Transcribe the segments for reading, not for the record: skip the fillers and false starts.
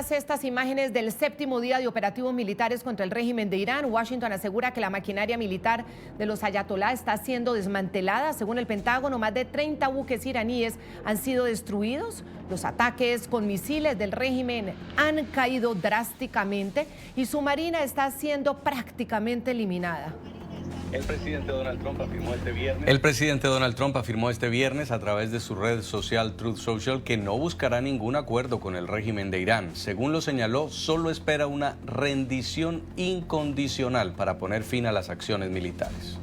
Tras estas imágenes del séptimo día de operativos militares contra el régimen de Irán, Washington asegura que la maquinaria militar de los ayatolá está siendo desmantelada. Según el Pentágono, más de 30 buques iraníes han sido destruidos. Los ataques con misiles del régimen han caído drásticamente y su marina está siendo prácticamente eliminada. El presidente Donald Trump afirmó este viernes a través de su red social Truth Social que no buscará ningún acuerdo con el régimen de Irán. Según lo señaló, solo espera una rendición incondicional para poner fin a las acciones militares.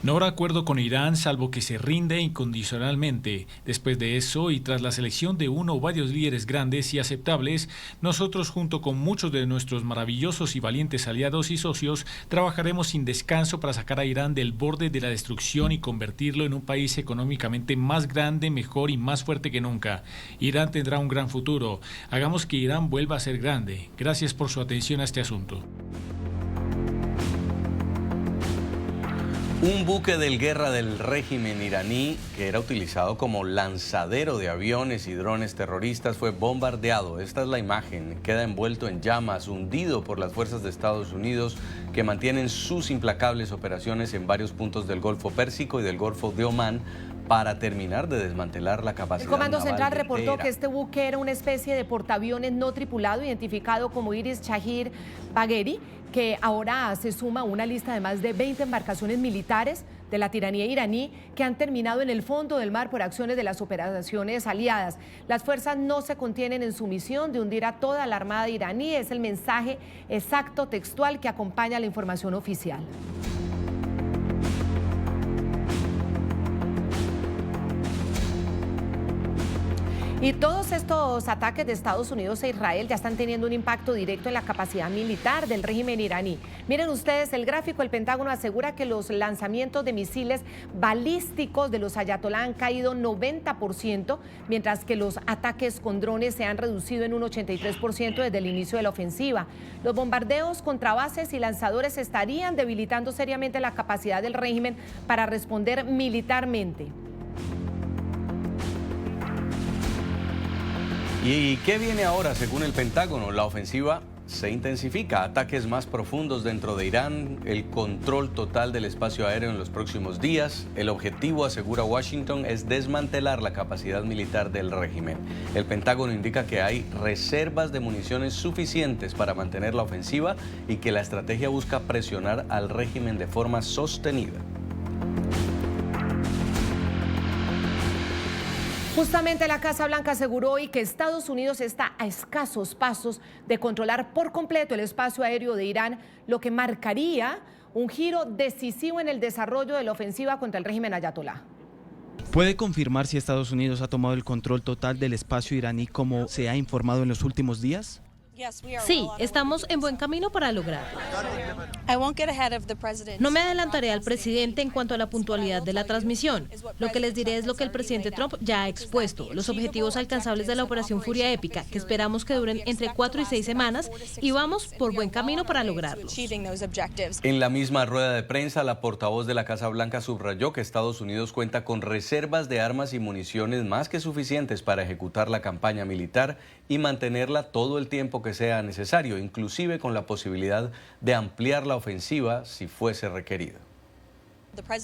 No habrá acuerdo con Irán salvo que se rinde incondicionalmente. Después de eso y tras la selección de uno o varios líderes grandes y aceptables, nosotros junto con muchos de nuestros maravillosos y valientes aliados y socios trabajaremos sin descanso para sacar a Irán del borde de la destrucción y convertirlo en un país económicamente más grande, mejor y más fuerte que nunca. Irán tendrá un gran futuro. Hagamos que Irán vuelva a ser grande. Gracias por su atención a este asunto. Un buque del guerra del régimen iraní, que era utilizado como lanzadero de aviones y drones terroristas, fue bombardeado. Esta es la imagen. Queda envuelto en llamas, hundido por las fuerzas de Estados Unidos, que mantienen sus implacables operaciones en varios puntos del Golfo Pérsico y del Golfo de Omán para terminar de desmantelar la capacidad El Comando naval Central de reportó Teherán. que este buque era una especie de portaaviones no tripulado identificado como Iris Shahir Bagheri, que ahora se suma a una lista de más de 20 embarcaciones militares de la tiranía iraní que han terminado en el fondo del mar por acciones de las operaciones aliadas. Las fuerzas no se contienen en su misión de hundir a toda la armada iraní. Es el mensaje exacto textual que acompaña la información oficial. Y todos estos ataques de Estados Unidos e Israel ya están teniendo un impacto directo en la capacidad militar del régimen iraní. Miren ustedes el gráfico, el Pentágono asegura que los lanzamientos de misiles balísticos de los ayatolá han caído 90%, mientras que los ataques con drones se han reducido en un 83% desde el inicio de la ofensiva. Los bombardeos contra bases y lanzadores estarían debilitando seriamente la capacidad del régimen para responder militarmente. ¿Y qué viene ahora? Según el Pentágono, la ofensiva se intensifica, ataques más profundos dentro de Irán, el control total del espacio aéreo en los próximos días. El objetivo, asegura Washington, es desmantelar la capacidad militar del régimen. El Pentágono indica que hay reservas de municiones suficientes para mantener la ofensiva y que la estrategia busca presionar al régimen de forma sostenida. Justamente la Casa Blanca aseguró hoy que Estados Unidos está a escasos pasos de controlar por completo el espacio aéreo de Irán, lo que marcaría un giro decisivo en el desarrollo de la ofensiva contra el régimen ayatolá. ¿Puede confirmar si Estados Unidos ha tomado el control total del espacio iraní como se ha informado en los últimos días? Sí, estamos en buen camino para lograrlo. No me adelantaré al presidente en cuanto a la puntualidad de la transmisión. Lo que les diré es lo que el presidente Trump ya ha expuesto, los objetivos alcanzables de la Operación Furia Épica, que esperamos que duren entre 4 y 6 semanas, y vamos por buen camino para lograrlo. En la misma rueda de prensa, la portavoz de la Casa Blanca subrayó que Estados Unidos cuenta con reservas de armas y municiones más que suficientes para ejecutar la campaña militar y mantenerla todo el tiempo que sea necesario, inclusive con la posibilidad de ampliar la ofensiva si fuese requerido.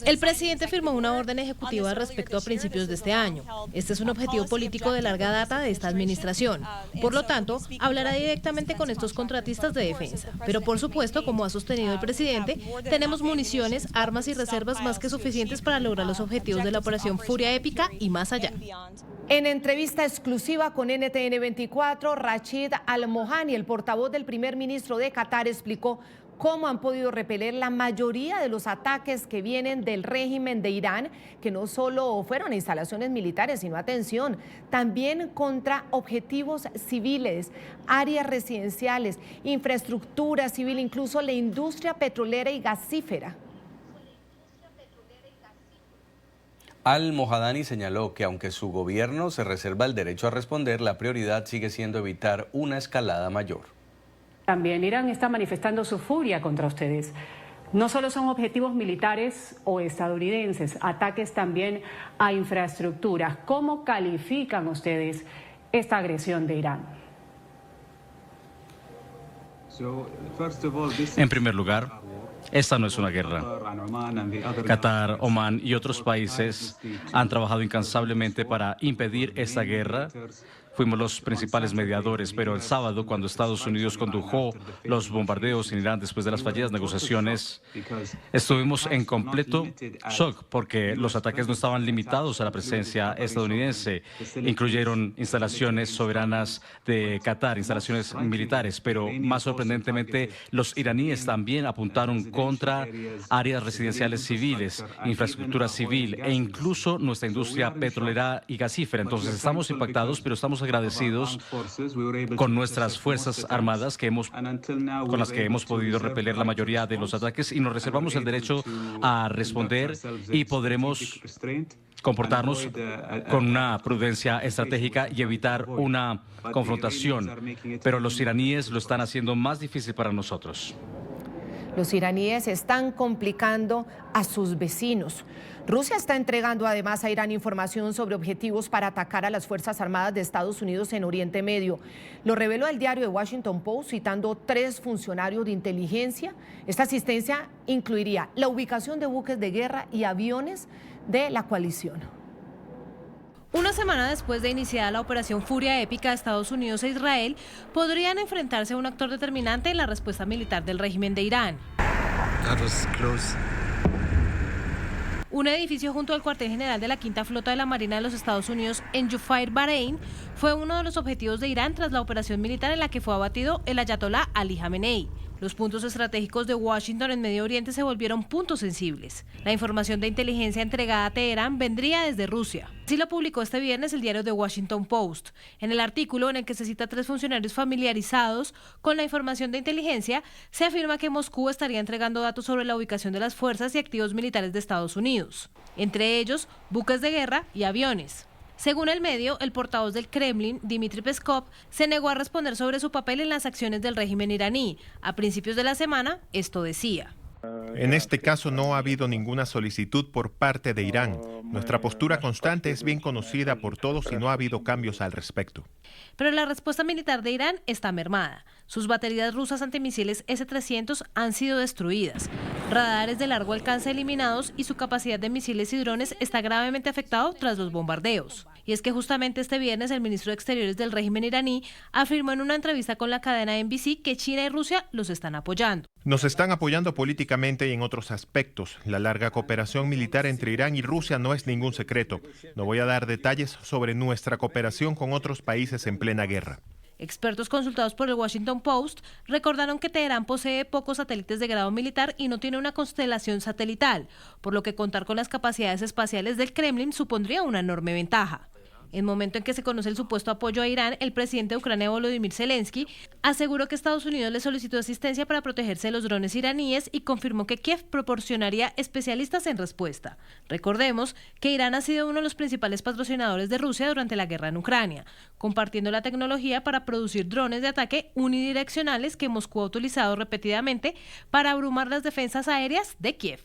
El presidente firmó una orden ejecutiva al respecto a principios de este año. Este es un objetivo político de larga data de esta administración. Por lo tanto, hablará directamente con estos contratistas de defensa. Pero por supuesto, como ha sostenido el presidente, tenemos municiones, armas y reservas más que suficientes para lograr los objetivos de la Operación Furia Épica y más allá. En entrevista exclusiva con NTN 24, Rashid Al-Mohani, el portavoz del primer ministro de Qatar, explicó cómo han podido repeler la mayoría de los ataques que vienen del régimen de Irán, que no solo fueron a instalaciones militares, sino, atención, también contra objetivos civiles, áreas residenciales, infraestructura civil, incluso la industria petrolera y gasífera. Al-Mohadani señaló que aunque su gobierno se reserva el derecho a responder, la prioridad sigue siendo evitar una escalada mayor. También Irán está manifestando su furia contra ustedes. No solo son objetivos militares o estadounidenses, ataques también a infraestructuras. ¿Cómo califican ustedes esta agresión de Irán. En primer lugar, esta no es una guerra. Qatar, Omán y otros países han trabajado incansablemente para impedir esta guerra. Fuimos los principales mediadores, pero el sábado, cuando Estados Unidos condujo los bombardeos en Irán después de las fallidas negociaciones, estuvimos en completo shock porque los ataques no estaban limitados a la presencia estadounidense. Incluyeron instalaciones soberanas de Qatar, instalaciones militares, pero más sorprendentemente, los iraníes también apuntaron contra áreas residenciales civiles, infraestructura civil e incluso nuestra industria petrolera y gasífera. Entonces, estamos impactados, pero estamos agradecidos con nuestras Fuerzas Armadas con las que hemos podido repeler la mayoría de los ataques y nos reservamos el derecho a responder y podremos comportarnos con una prudencia estratégica y evitar una confrontación. Pero los iraníes lo están haciendo más difícil para nosotros. Los iraníes están complicando a sus vecinos. Rusia está entregando además a Irán información sobre objetivos para atacar a las Fuerzas Armadas de Estados Unidos en Oriente Medio. Lo reveló el diario The Washington Post citando 3 funcionarios de inteligencia. Esta asistencia incluiría la ubicación de buques de guerra y aviones de la coalición. Una semana después de iniciada la operación Furia Épica, Estados Unidos e Israel podrían enfrentarse a un actor determinante en la respuesta militar del régimen de Irán. Un edificio junto al cuartel general de la Quinta Flota de la Marina de los Estados Unidos en Jubair, Bahrein, fue uno de los objetivos de Irán tras la operación militar en la que fue abatido el ayatolá Ali Jamenei. Los puntos estratégicos de Washington en Medio Oriente se volvieron puntos sensibles. La información de inteligencia entregada a Teherán vendría desde Rusia. Así lo publicó este viernes el diario The Washington Post. En el artículo, en el que se cita a 3 funcionarios familiarizados con la información de inteligencia, se afirma que Moscú estaría entregando datos sobre la ubicación de las fuerzas y activos militares de Estados Unidos, entre ellos buques de guerra y aviones. Según el medio, el portavoz del Kremlin, Dmitry Peskov, se negó a responder sobre su papel en las acciones del régimen iraní. A principios de la semana, esto decía: en este caso no ha habido ninguna solicitud por parte de Irán. Nuestra postura constante es bien conocida por todos y no ha habido cambios al respecto. Pero la respuesta militar de Irán está mermada. Sus baterías rusas antimisiles S-300 han sido destruidas, radares de largo alcance eliminados y su capacidad de misiles y drones está gravemente afectado tras los bombardeos. Y es que justamente este viernes el ministro de Exteriores del régimen iraní afirmó en una entrevista con la cadena NBC que China y Rusia los están apoyando. Nos están apoyando políticamente y en otros aspectos. La larga cooperación militar entre Irán y Rusia no es ningún secreto. No voy a dar detalles sobre nuestra cooperación con otros países en plena guerra. Expertos consultados por el Washington Post recordaron que Teherán posee pocos satélites de grado militar y no tiene una constelación satelital, por lo que contar con las capacidades espaciales del Kremlin supondría una enorme ventaja. En el momento en que se conoce el supuesto apoyo a Irán, el presidente de Ucrania, Volodymyr Zelensky, aseguró que Estados Unidos le solicitó asistencia para protegerse de los drones iraníes y confirmó que Kiev proporcionaría especialistas en respuesta. Recordemos que Irán ha sido uno de los principales patrocinadores de Rusia durante la guerra en Ucrania, compartiendo la tecnología para producir drones de ataque unidireccionales que Moscú ha utilizado repetidamente para abrumar las defensas aéreas de Kiev.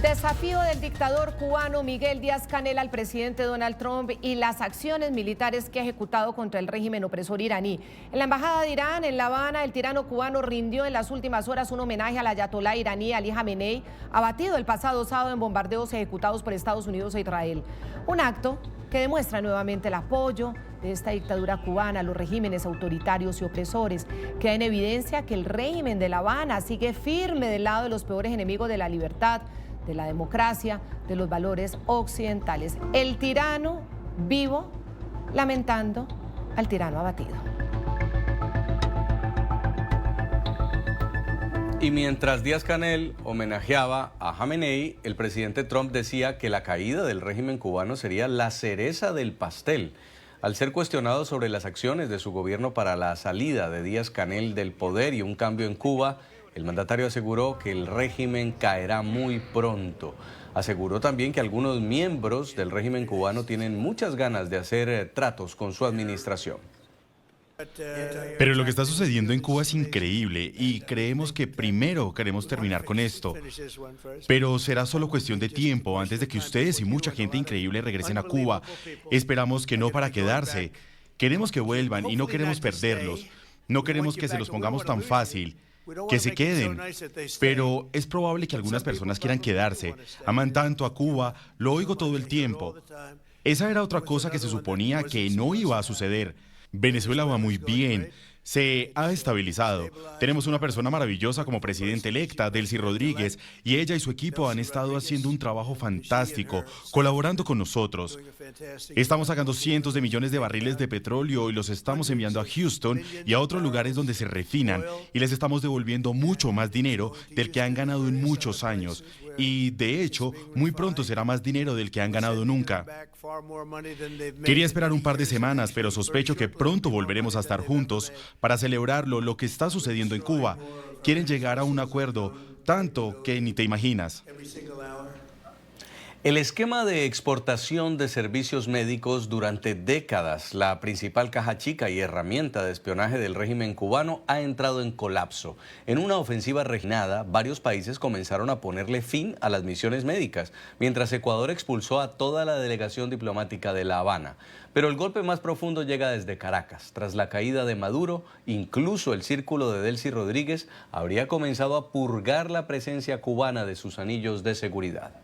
Desafío del dictador cubano Miguel Díaz-Canel al presidente Donald Trump y las acciones militares que ha ejecutado contra el régimen opresor iraní. En la embajada de Irán, en La Habana, el tirano cubano rindió en las últimas horas un homenaje al ayatolá iraní Ali Jamenei, abatido el pasado sábado en bombardeos ejecutados por Estados Unidos e Israel. Un acto que demuestra nuevamente el apoyo de esta dictadura cubana a los regímenes autoritarios y opresores. Queda en evidencia que el régimen de La Habana sigue firme del lado de los peores enemigos de la libertad, de la democracia, de los valores occidentales. El tirano vivo lamentando al tirano abatido. Y mientras Díaz-Canel homenajeaba a Jamenei, el presidente Trump decía que la caída del régimen cubano sería la cereza del pastel. Al ser cuestionado sobre las acciones de su gobierno para la salida de Díaz-Canel del poder y un cambio en Cuba, el mandatario aseguró que el régimen caerá muy pronto. Aseguró también que algunos miembros del régimen cubano tienen muchas ganas de hacer tratos con su administración. Pero lo que está sucediendo en Cuba es increíble y creemos que primero queremos terminar con esto. Pero será solo cuestión de tiempo antes de que ustedes y mucha gente increíble regresen a Cuba. Esperamos que no para quedarse. Queremos que vuelvan y no queremos perderlos. No queremos que se los pongamos tan fácil. Que se queden, pero es probable que algunas personas quieran quedarse. Aman tanto a Cuba, lo oigo todo el tiempo. Esa era otra cosa que se suponía que no iba a suceder. Venezuela va muy bien, se ha estabilizado. Tenemos una persona maravillosa como presidenta electa, Delcy Rodríguez, y ella y su equipo han estado haciendo un trabajo fantástico, colaborando con nosotros. Estamos sacando cientos de millones de barriles de petróleo y los estamos enviando a Houston y a otros lugares donde se refinan, y les estamos devolviendo mucho más dinero del que han ganado en muchos años. Y, de hecho, muy pronto será más dinero del que han ganado nunca. Quería esperar un par de semanas, pero sospecho que pronto volveremos a estar juntos para celebrarlo, lo que está sucediendo en Cuba. Quieren llegar a un acuerdo, tanto que ni te imaginas. El esquema de exportación de servicios médicos durante décadas, la principal caja chica y herramienta de espionaje del régimen cubano, ha entrado en colapso. En una ofensiva refinada, varios países comenzaron a ponerle fin a las misiones médicas, mientras Ecuador expulsó a toda la delegación diplomática de La Habana. Pero el golpe más profundo llega desde Caracas. Tras la caída de Maduro, incluso el círculo de Delcy Rodríguez habría comenzado a purgar la presencia cubana de sus anillos de seguridad.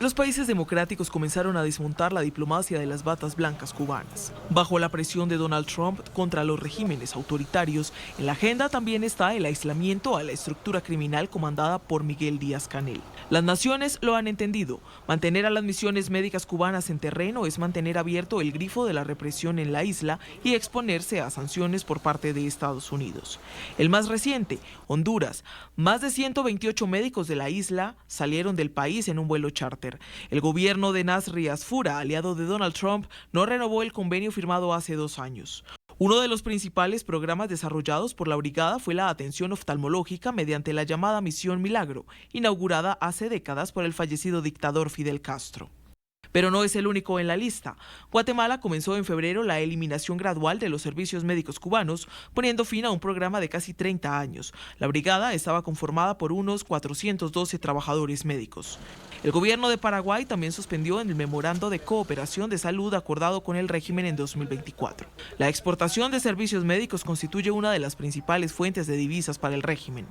Los países democráticos comenzaron a desmontar la diplomacia de las batas blancas cubanas. Bajo la presión de Donald Trump contra los regímenes autoritarios, en la agenda también está el aislamiento a la estructura criminal comandada por Miguel Díaz-Canel. Las naciones lo han entendido. Mantener a las misiones médicas cubanas en terreno es mantener abierto el grifo de la represión en la isla y exponerse a sanciones por parte de Estados Unidos. El más reciente, Honduras. Más de 128 médicos de la isla salieron del país en un vuelo charter. El gobierno de Nasri Asfura, aliado de Donald Trump, no renovó el convenio firmado hace 2 años. Uno de los principales programas desarrollados por la brigada fue la atención oftalmológica mediante la llamada Misión Milagro, inaugurada hace décadas por el fallecido dictador Fidel Castro. Pero no es el único en la lista. Guatemala comenzó en febrero la eliminación gradual de los servicios médicos cubanos, poniendo fin a un programa de casi 30 años. La brigada estaba conformada por unos 412 trabajadores médicos. El gobierno de Paraguay también suspendió el memorando de cooperación de salud acordado con el régimen en 2024. La exportación de servicios médicos constituye una de las principales fuentes de divisas para el régimen.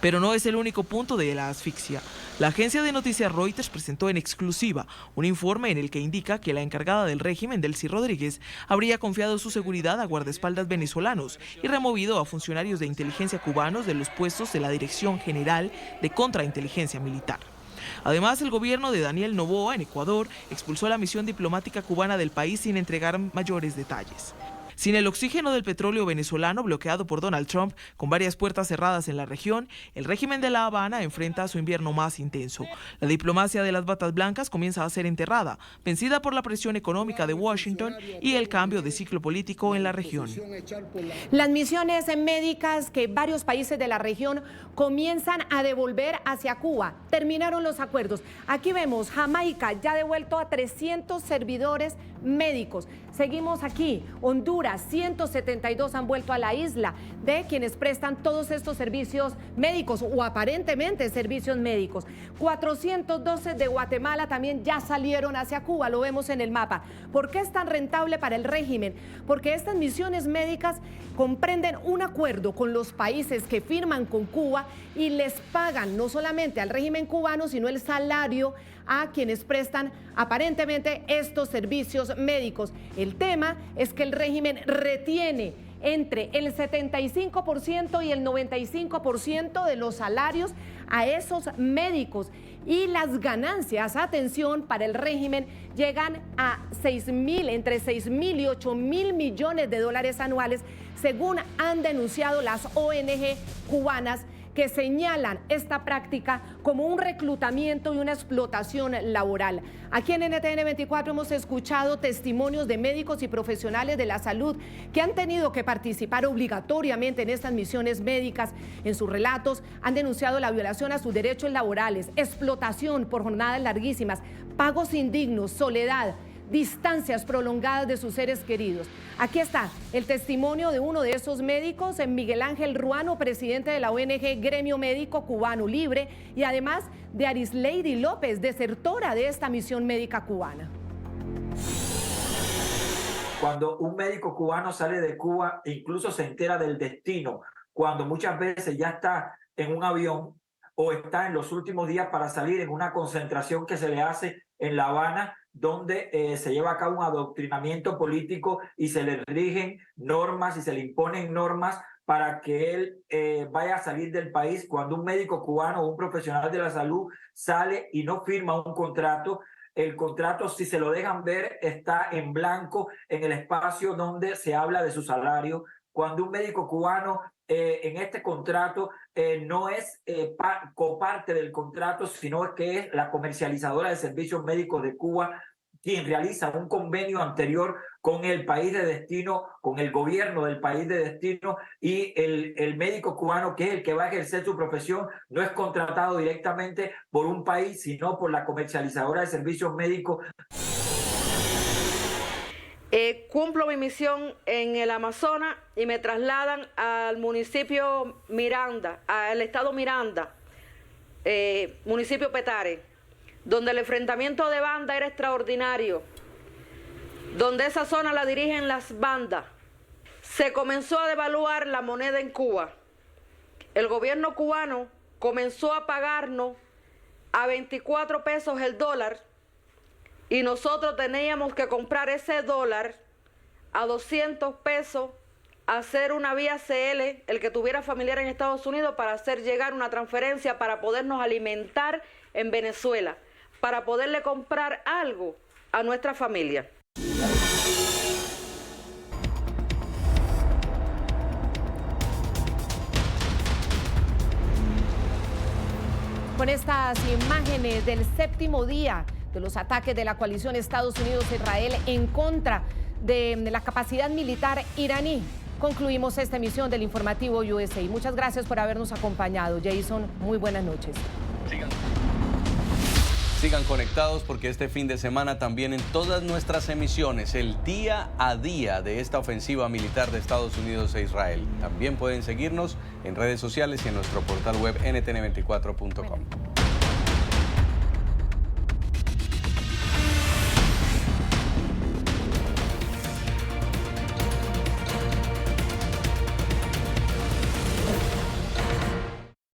Pero no es el único punto de la asfixia. La agencia de noticias Reuters presentó en exclusiva un informe en el que indica que la encargada del régimen, Delcy Rodríguez, habría confiado su seguridad a guardaespaldas venezolanos y removido a funcionarios de inteligencia cubanos de los puestos de la Dirección General de Contrainteligencia Militar. Además, el gobierno de Daniel Noboa, en Ecuador, expulsó a la misión diplomática cubana del país sin entregar mayores detalles. Sin el oxígeno del petróleo venezolano bloqueado por Donald Trump, con varias puertas cerradas en la región, el régimen de La Habana enfrenta su invierno más intenso. La diplomacia de las batas blancas comienza a ser enterrada, vencida por la presión económica de Washington y el cambio de ciclo político en la región. Las misiones médicas que varios países de la región comienzan a devolver hacia Cuba. Terminaron los acuerdos. Aquí vemos Jamaica ya ha devuelto a 300 servidores médicos. Seguimos aquí, Honduras, 172 han vuelto a la isla de quienes prestan todos estos servicios médicos o aparentemente servicios médicos. 412 de Guatemala también ya salieron hacia Cuba, lo vemos en el mapa. ¿Por qué es tan rentable para el régimen? Porque estas misiones médicas comprenden un acuerdo con los países que firman con Cuba y les pagan no solamente al régimen cubano, sino el salario a quienes prestan aparentemente estos servicios médicos. El tema es que el régimen retiene entre el 75% y el 95% de los salarios a esos médicos y las ganancias, atención, para el régimen llegan a entre 6.000 y 8.000 millones de dólares anuales, según han denunciado las ONG cubanas, que señalan esta práctica como un reclutamiento y una explotación laboral. Aquí en NTN 24 hemos escuchado testimonios de médicos y profesionales de la salud que han tenido que participar obligatoriamente en estas misiones médicas. En sus relatos han denunciado la violación a sus derechos laborales, explotación por jornadas larguísimas, pagos indignos, soledad. distancias prolongadas de sus seres queridos. Aquí está el testimonio de uno de esos médicos, Miguel Ángel Ruano, presidente de la ONG Gremio Médico Cubano Libre, y además de Arisleidy López, desertora de esta misión médica cubana. Cuando un médico cubano sale de Cuba, incluso se entera del destino, cuando muchas veces ya está en un avión o está en los últimos días para salir en una concentración que se le hace en La Habana, donde se lleva a cabo un adoctrinamiento político y se le rigen normas y se le imponen normas para que él vaya a salir del país. Cuando un médico cubano o un profesional de la salud sale y no firma un contrato, el contrato, si se lo dejan ver, está en blanco en el espacio donde se habla de su salario. Cuando un médico cubano en este contrato no es coparte del contrato, sino que es la comercializadora de servicios médicos de Cuba quien realiza un convenio anterior con el país de destino, con el gobierno del país de destino, y el médico cubano, que es el que va a ejercer su profesión, no es contratado directamente por un país, sino por la comercializadora de servicios médicos. Cumplo mi misión en el Amazonas y me trasladan al municipio Miranda, al estado Miranda, municipio Petare, donde el enfrentamiento de banda era extraordinario, donde esa zona la dirigen las bandas. Se comenzó a devaluar la moneda en Cuba. El gobierno cubano comenzó a pagarnos a 24 pesos el dólar y nosotros teníamos que comprar ese dólar a 200 pesos, hacer una vía CL, el que tuviera familiar en Estados Unidos, para hacer llegar una transferencia para podernos alimentar en Venezuela, para poderle comprar algo a nuestra familia. Con estas imágenes del séptimo día de los ataques de la coalición Estados Unidos-Israel en contra de la capacidad militar iraní, concluimos esta emisión del informativo USA. Muchas gracias por habernos acompañado. Jason, muy buenas noches. Sigan conectados porque este fin de semana también en todas nuestras emisiones, el día a día de esta ofensiva militar de Estados Unidos e Israel. También pueden seguirnos en redes sociales y en nuestro portal web ntn24.com.